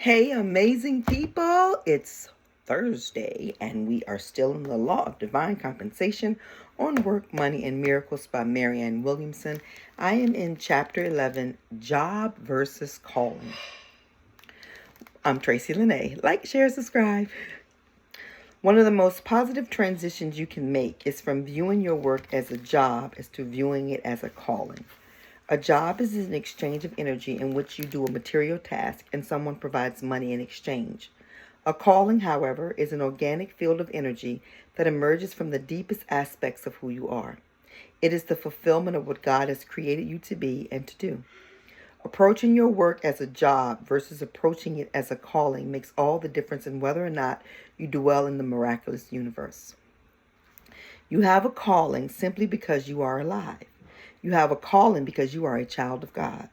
Hey, amazing people! It's Thursday, and we are still in the Law of Divine Compensation on Work, Money, and Miracles by Marianne Williamson. I am in Chapter 11, Job versus Calling. I'm Tracy Lene. Like, share, subscribe. One of the most positive transitions you can make is from viewing your work as a job as to viewing it as a calling. A job is an exchange of energy in which you do a material task and someone provides money in exchange. A calling, however, is an organic field of energy that emerges from the deepest aspects of who you are. It is the fulfillment of what God has created you to be and to do. Approaching your work as a job versus approaching it as a calling makes all the difference in whether or not you dwell in the miraculous universe. You have a calling simply because you are alive. You have a calling because you are a child of God.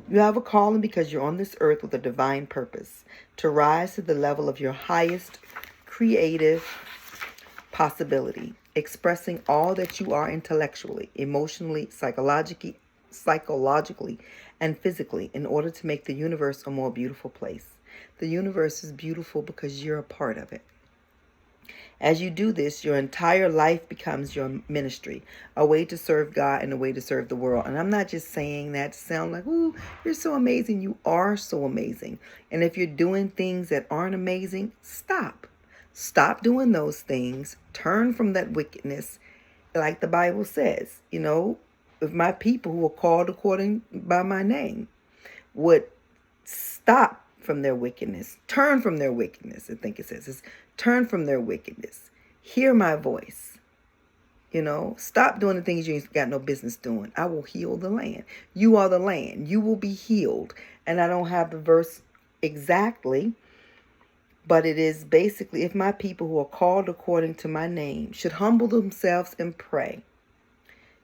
You have a calling because you're on this earth with a divine purpose, to rise to the level of your highest creative possibility, expressing all that you are intellectually, emotionally, psychologically, and physically in order to make the universe a more beautiful place. The universe is beautiful because you're a part of it. As you do this, your entire life becomes your ministry, a way to serve God and a way to serve the world. And I'm not just saying that to sound like, ooh, you're so amazing. You are so amazing. And if you're doing things that aren't amazing, stop. Stop doing those things. Turn from that wickedness. Like the Bible says, if my people who are called according by my name would stop from their wickedness, turn from their wickedness. I think it says it's turn from their wickedness. Hear my voice. Stop doing the things you ain't got no business doing. I will heal the land. You are the land. You will be healed. And I don't have the verse exactly, but it is basically, if my people who are called according to my name should humble themselves and pray,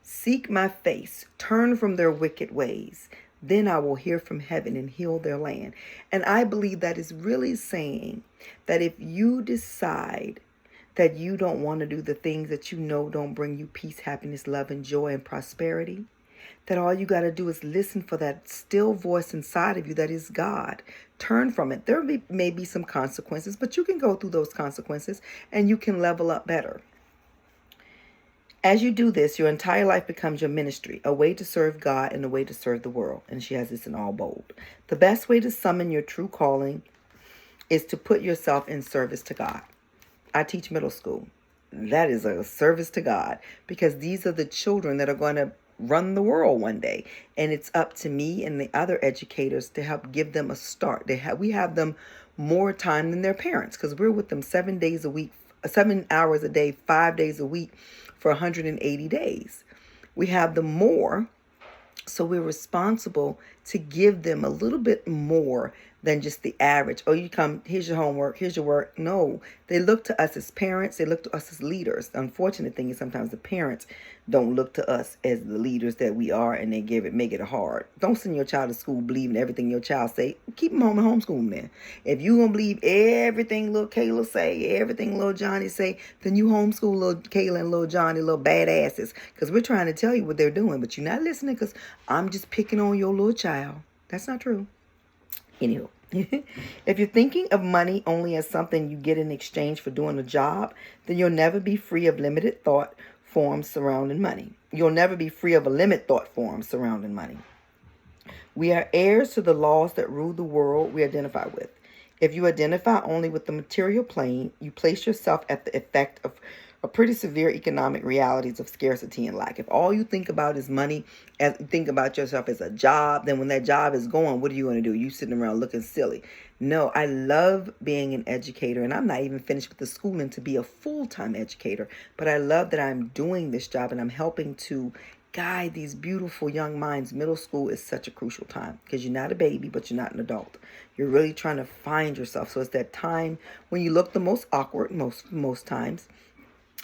seek my face, turn from their wicked ways, then I will hear from heaven and heal their land. And I believe that is really saying that if you decide that you don't want to do the things that you know don't bring you peace, happiness, love, and joy and prosperity, that all you got to do is listen for that still voice inside of you that is God. Turn from it. There may be some consequences, but you can go through those consequences and you can level up better. As you do this, your entire life becomes your ministry, a way to serve God and a way to serve the world. And she has this in all bold. The best way to summon your true calling is to put yourself in service to God. I teach middle school. That is a service to God because these are the children that are going to run the world one day. And it's up to me and the other educators to help give them a start. We have them more time than their parents because we're with them 7 days a week, 7 hours a day, 5 days a week for 180 days. We have them more, so we're responsible to give them a little bit more than just the average. Oh, you come, here's your homework, here's your work. No, they look to us as parents. They look to us as leaders. The unfortunate thing is sometimes the parents don't look to us as the leaders that we are, and they make it hard. Don't send your child to school believing everything your child say. Keep them home and homeschool them then. If you gonna believe everything little Kayla say, everything little Johnny say, then you homeschool little Kayla and little Johnny, little badasses. Because we're trying to tell you what they're doing, but you're not listening because I'm just picking on your little child. That's not true. Anywho, if you're thinking of money only as something you get in exchange for doing a job, then you'll never be free of limited thought forms surrounding money. You'll never be free of a limit thought form surrounding money. We are heirs to the laws that rule the world we identify with. If you identify only with the material plane, you place yourself at the effect of a pretty severe economic realities of scarcity and lack. If all you think about is money, and think about yourself as a job, then when that job is going, what are you going to do? You sitting around looking silly. No, I love being an educator, and I'm not even finished with the schooling to be a full-time educator, but I love that I'm doing this job and I'm helping to guide these beautiful young minds. Middle school is such a crucial time because you're not a baby, but you're not an adult. You're really trying to find yourself. So it's that time when you look the most awkward most times,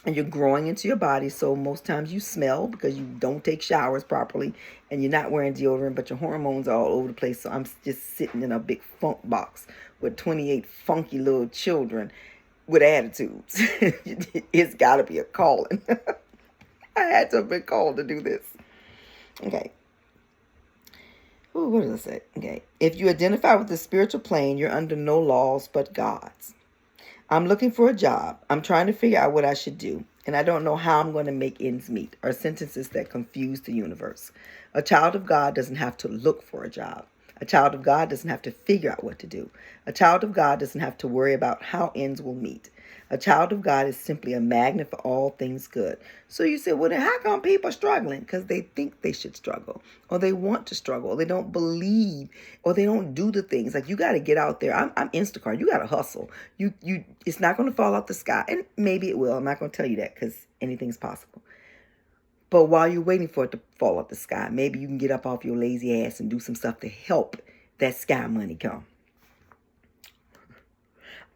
and you're growing into your body. So most times you smell because you don't take showers properly and you're not wearing deodorant, but your hormones are all over the place. So I'm just sitting in a big funk box with 28 funky little children with attitudes. It's got to be a calling. I had to have been called to do this. Okay. Ooh, what does it say? Okay. If you identify with the spiritual plane, you're under no laws but God's. I'm looking for a job. I'm trying to figure out what I should do, and I don't know how I'm going to make ends meet, are sentences that confuse the universe. A child of God doesn't have to look for a job. A child of God doesn't have to figure out what to do. A child of God doesn't have to worry about how ends will meet. A child of God is simply a magnet for all things good. So you say, well, then how come people are struggling? Because they think they should struggle, or they want to struggle, or they don't believe, or they don't do the things. Like, you got to get out there. I'm Instacart. You got to hustle. It's not going to fall off the sky, and maybe it will. I'm not going to tell you that because anything's possible. But while you're waiting for it to fall off the sky, maybe you can get up off your lazy ass and do some stuff to help that sky money come.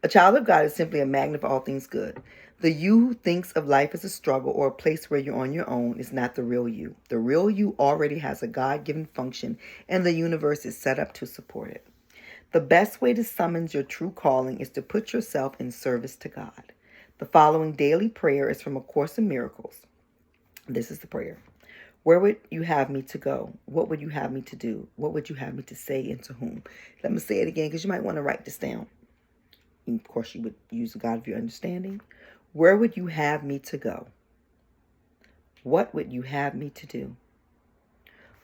A child of God is simply a magnet for all things good. The you who thinks of life as a struggle or a place where you're on your own is not the real you. The real you already has a God-given function, and the universe is set up to support it. The best way to summon your true calling is to put yourself in service to God. The following daily prayer is from A Course in Miracles. This is the prayer. Where would you have me to go? What would you have me to do? What would you have me to say, and to whom? Let me say it again, because you might want to write this down. And of course, you would use the God of your understanding. Where would you have me to go? What would you have me to do?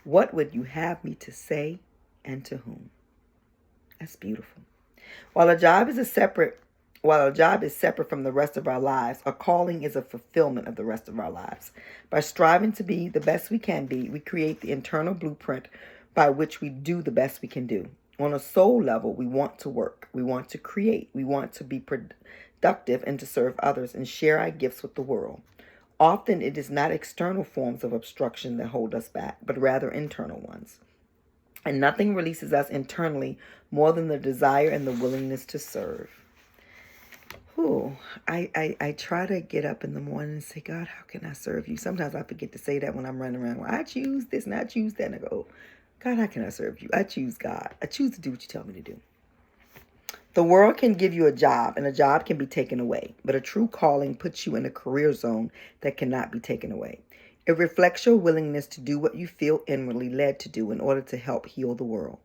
What would you have me to say, and to whom? That's beautiful. While a job is separate from the rest of our lives, a calling is a fulfillment of the rest of our lives. By striving to be the best we can be, we create the internal blueprint by which we do the best we can do. On a soul level, we want to work. We want to create. We want to be productive and to serve others and share our gifts with the world. Often it is not external forms of obstruction that hold us back, but rather internal ones. And nothing releases us internally more than the desire and the willingness to serve. I try to get up in the morning and say, God, how can I serve you? Sometimes I forget to say that when I'm running around. Well, I choose this and I choose that. And I go, God, how can I serve you? I choose God. I choose to do what you tell me to do. The world can give you a job, and a job can be taken away. But a true calling puts you in a career zone that cannot be taken away. It reflects your willingness to do what you feel inwardly led to do in order to help heal the world.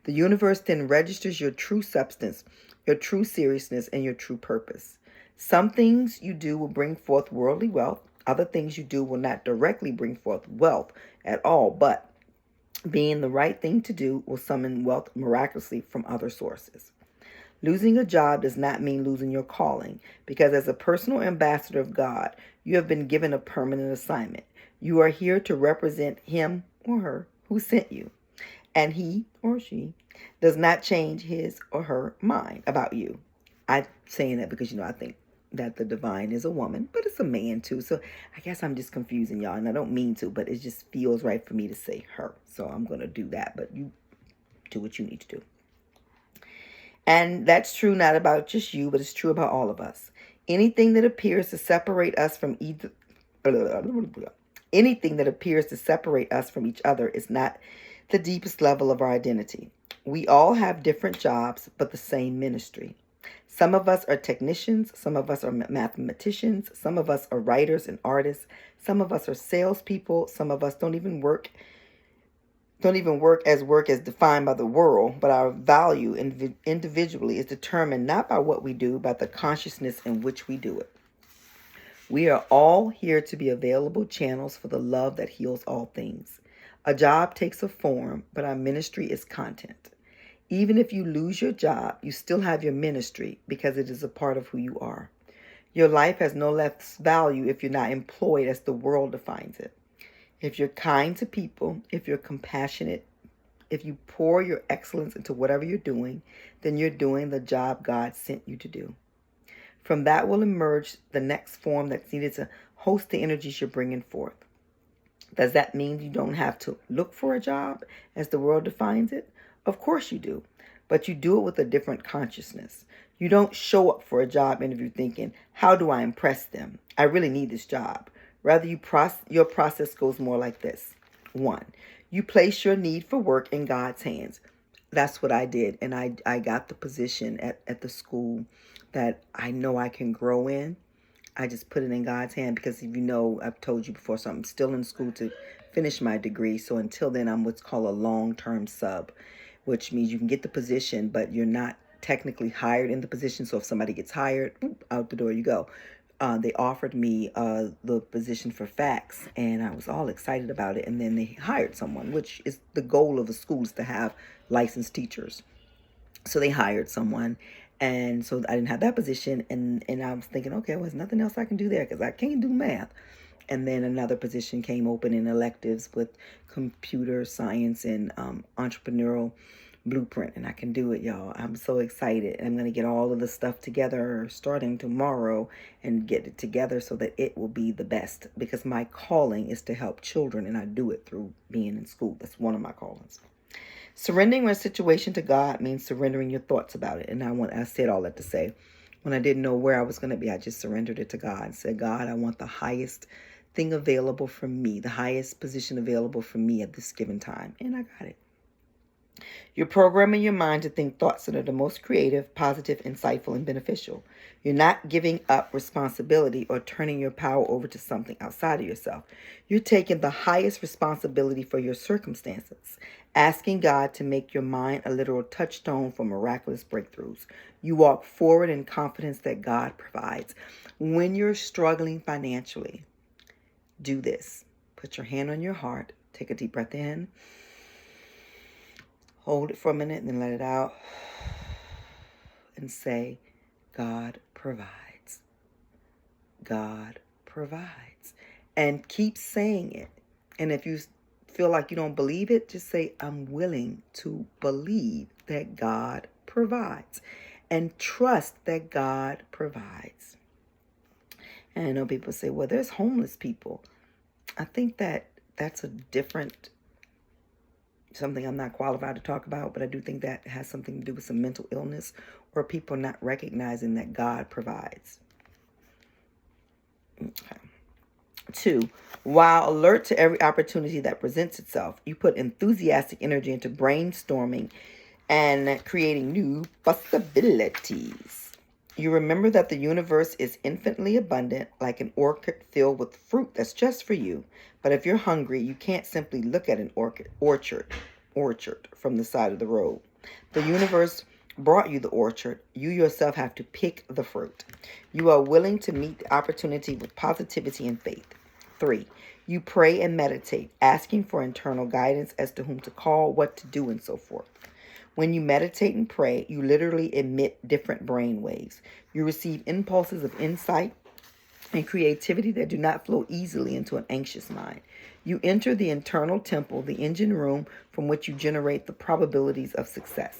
The universe then registers your true substance, your true seriousness, and your true purpose. Some things you do will bring forth worldly wealth. Other things you do will not directly bring forth wealth at all, but being the right thing to do will summon wealth miraculously from other sources. Losing a job does not mean losing your calling, because as a personal ambassador of God, you have been given a permanent assignment. You are here to represent him or her who sent you, and he or she does not change his or her mind about you. I'm saying that because, I think that the divine is a woman, but it's a man too. So I guess I'm just confusing y'all, and I don't mean to, but it just feels right for me to say her. So I'm going to do that, but you do what you need to do. And that's true not about just you, but it's true about all of us. Anything that appears to separate us from each other is not the deepest level of our identity. We all have different jobs, but the same ministry. Some of us are technicians, some of us are mathematicians, some of us are writers and artists, some of us are salespeople, some of us don't even work as defined by the world, but our value individually is determined not by what we do, but the consciousness in which we do it. We are all here to be available channels for the love that heals all things. A job takes a form, but our ministry is content. Even if you lose your job, you still have your ministry because it is a part of who you are. Your life has no less value if you're not employed as the world defines it. If you're kind to people, if you're compassionate, if you pour your excellence into whatever you're doing, then you're doing the job God sent you to do. From that will emerge the next form that's needed to host the energies you're bringing forth. Does that mean you don't have to look for a job as the world defines it? Of course you do, but you do it with a different consciousness. You don't show up for a job interview thinking, how do I impress them? I really need this job. Rather, your process goes more like this. 1, you place your need for work in God's hands. That's what I did, and I got the position at the school that I know I can grow in. I just put it in God's hand because, if you know, I've told you before, so I'm still in school to finish my degree. So until then, I'm what's called a long-term sub, which means you can get the position, but you're not technically hired in the position. So if somebody gets hired, out the door you go. They offered me the position for fax, and I was all excited about it. And then they hired someone, which is the goal of the school, is to have licensed teachers. So they hired someone, and so I didn't have that position. And I was thinking, okay, well, there's nothing else I can do there because I can't do math. And then another position came open in electives with computer science and entrepreneurial blueprint, and I can do it, y'all. I'm so excited. I'm going to get all of the stuff together starting tomorrow and get it together so that it will be the best, because my calling is to help children, and I do it through being in school. That's one of my callings. Surrendering a situation to God means surrendering your thoughts about it. And I said all that to say, when I didn't know where I was going to be, I just surrendered it to God and said, God, I want the highest thing available for me, the highest position available for me at this given time. And I got it. You're programming your mind to think thoughts that are the most creative, positive, insightful, and beneficial. You're not giving up responsibility or turning your power over to something outside of yourself. You're taking the highest responsibility for your circumstances, asking God to make your mind a literal touchstone for miraculous breakthroughs. You walk forward in confidence that God provides. When you're struggling financially, do this. Put your hand on your heart. Take a deep breath in. Hold it for a minute and then let it out. And say, God provides. God provides. And keep saying it. And if you feel like you don't believe it, just say, I'm willing to believe that God provides. And trust that God provides. And I know people say, well, there's homeless people. I think that's a different, something I'm not qualified to talk about, but I do think that has something to do with some mental illness or people not recognizing that God provides. Okay. 2, while alert to every opportunity that presents itself, you put enthusiastic energy into brainstorming and creating new possibilities. You remember that the universe is infinitely abundant, like an orchard filled with fruit that's just for you. But if you're hungry, you can't simply look at an orchard from the side of the road. The universe brought you the orchard. You yourself have to pick the fruit. You are willing to meet the opportunity with positivity and faith. 3, you pray and meditate, asking for internal guidance as to whom to call, what to do, and so forth. When you meditate and pray, you literally emit different brain waves. You receive impulses of insight and creativity that do not flow easily into an anxious mind. You enter the internal temple, the engine room from which you generate the probabilities of success.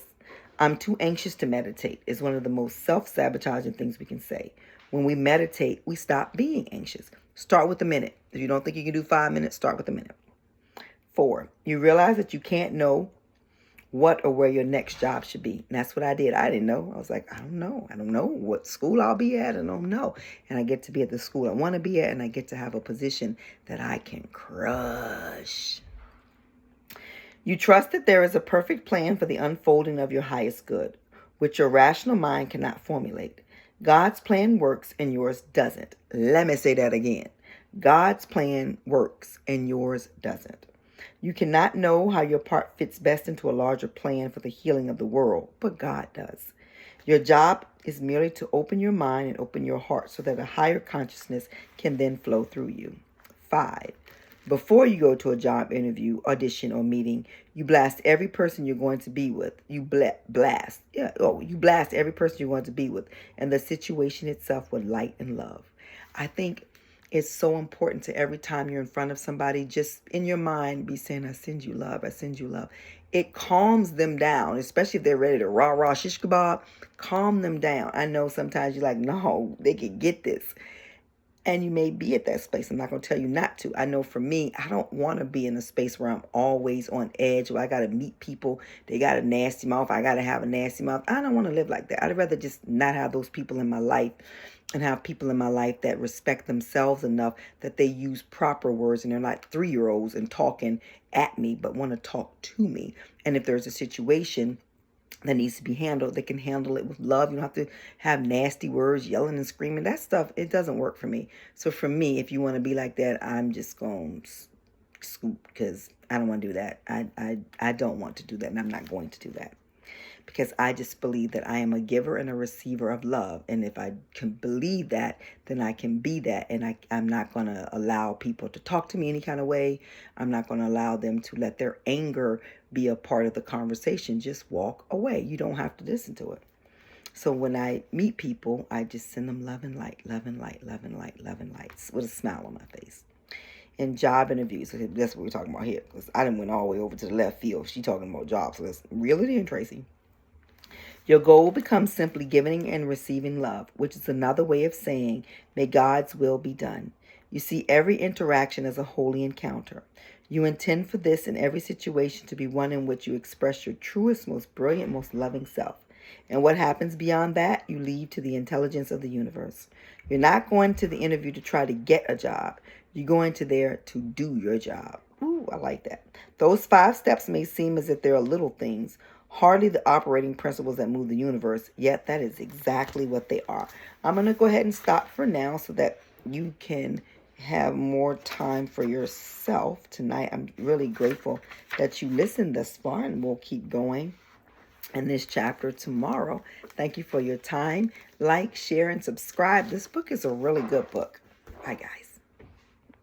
I'm too anxious to meditate is one of the most self-sabotaging things we can say. When we meditate, we stop being anxious. Start with a minute. If you don't think you can do 5 minutes, start with a minute. 4, you realize that you can't know what or where your next job should be. And that's what I did. I didn't know. I was like, I don't know. I don't know what school I'll be at. I don't know. And I get to be at the school I want to be at, and I get to have a position that I can crush. You trust that there is a perfect plan for the unfolding of your highest good, which your rational mind cannot formulate. God's plan works and yours doesn't. Let me say that again. God's plan works and yours doesn't. You cannot know how your part fits best into a larger plan for the healing of the world, but God does. Your job is merely to open your mind and open your heart so that a higher consciousness can then flow through you. 5, before you go to a job interview, audition, or meeting, you blast every person you're going to be with. You blast every person you're going to be with and the situation itself with light and love. I think it's so important to every time you're in front of somebody, just in your mind, be saying, I send you love, I send you love. It calms them down, especially if they're ready to rah-rah shish kebab. Calm them down. I know sometimes you're like, no, they can get this. And you may be at that space. I'm not going to tell you not to. I know for me, I don't want to be in a space where I'm always on edge, where I got to meet people. They got a nasty mouth. I got to have a nasty mouth. I don't want to live like that. I'd rather just not have those people in my life and have people in my life that respect themselves enough that they use proper words and they're not 3-year-olds and talking at me, but want to talk to me. And if there's a situation that needs to be handled, they can handle it with love. You don't have to have nasty words, yelling and screaming. That stuff, it doesn't work for me. So for me, if you want to be like that, I'm just going to scoop, because I don't want to do that. I don't want to do that, and I'm not going to do that. Because I just believe that I am a giver and a receiver of love. And if I can believe that, then I can be that. And I'm not going to allow people to talk to me any kind of way. I'm not going to allow them to let their anger be a part of the conversation. Just walk away. You don't have to listen to it. So when I meet people, I just send them love and light, love and light, love and light, love and light, with a smile on my face. In job interviews, that's what we're talking about here. Because I didn't went all the way over to the left field. She talking about jobs. So let's reel it in, Tracy. Your goal becomes simply giving and receiving love, which is another way of saying, may God's will be done. You see every interaction as a holy encounter. You intend for this in every situation to be one in which you express your truest, most brilliant, most loving self. And what happens beyond that, you leave to the intelligence of the universe. You're not going to the interview to try to get a job. You're going to there to do your job. Ooh, I like that. Those 5 steps may seem as if they're little things, hardly the operating principles that move the universe, yet that is exactly what they are. I'm going to go ahead and stop for now so that you can have more time for yourself tonight. I'm really grateful that you listened thus far, and we'll keep going in this chapter tomorrow. Thank you for your time. Like, share, and subscribe. This book is a really good book. Bye, guys.